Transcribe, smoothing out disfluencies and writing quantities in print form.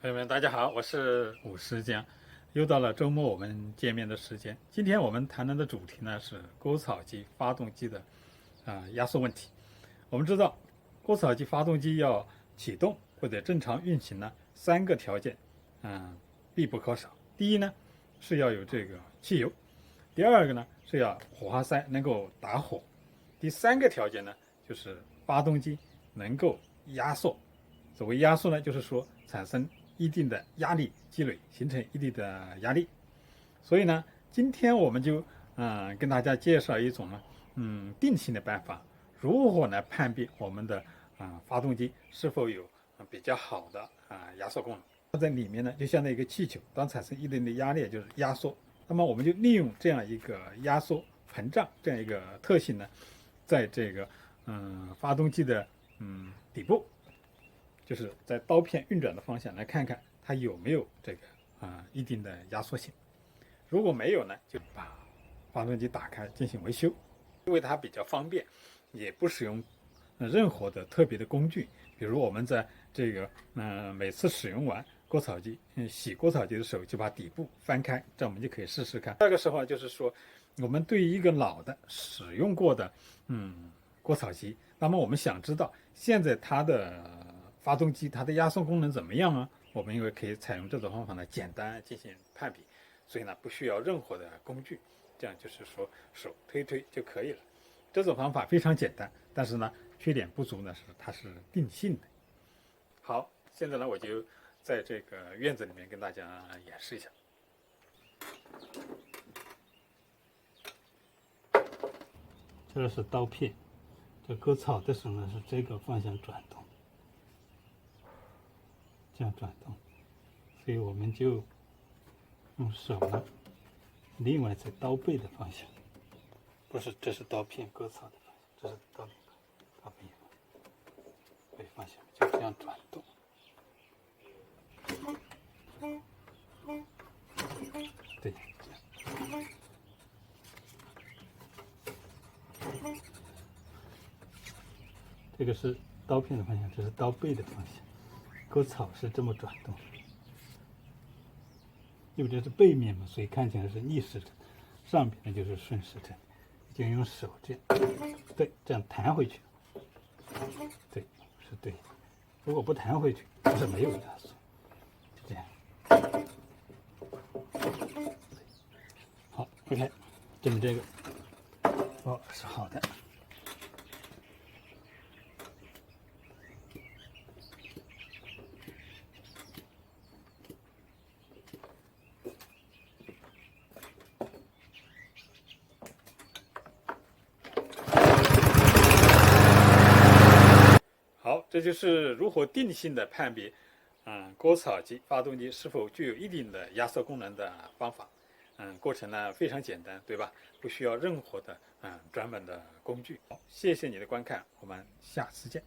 朋友们，大家好，我是武石江，又到了周末我们见面的时间。今天我们谈论的主题呢是沟草机发动机的压缩问题。我们知道，沟草机发动机要启动或者正常运行呢，三个条件必不可少。第一呢是要有这个汽油，第二个呢是要火花塞能够打火，第三个条件呢就是发动机能够压缩。所谓压缩呢，就是说产生一定的压力积累，形成一定的压力。所以呢，今天我们就跟大家介绍一种呢定性的办法，如何来判别我们的发动机是否有比较好的压缩功能。它在里面呢，就像那个气球，当产生一定的压力，就是压缩。那么我们就利用这样一个压缩膨胀这样一个特性呢，在这个发动机的底部。就是在刀片运转的方向来看看它有没有这个一定的压缩性。如果没有呢，就把发动机打开进行维修，因为它比较方便，也不使用任何的特别的工具。比如我们在这个每次使用完割草机洗割草机的时候，就把底部翻开，这样我们就可以试试看。第二个时候就是说，我们对于一个老的使用过的割草机，那么我们想知道现在它的发动机它的压缩功能怎么样啊？我们因为可以采用这种方法呢，简单进行判比，所以呢不需要任何的工具，这样就是说手推推就可以了。这种方法非常简单，但是呢缺点不足呢是它是定性的。好，现在呢我就在这个院子里面跟大家演示一下。这个是刀片，这割草的时候呢是这个方向转动。这样转动，所以我们就用手呢，另外在刀背的方向，不是，这是刀片割草的方向，这是刀背方向，就这样转动。对，这样。这个是刀片的方向，这是刀背的方向。割草是这么转动，因为这是背面嘛，所以看起来是逆时针，上边呢就是顺时针，就用手这样，对，这样弹回去，对，是对的。如果不弹回去，就是没有压缩，就这样。好 ，OK， 证明这个是好的。好，这就是如何定性的判别，割草机发动机是否具有一定的压缩功能的方法。过程呢非常简单，对吧？不需要任何的专门的工具。好，谢谢你的观看，我们下次见。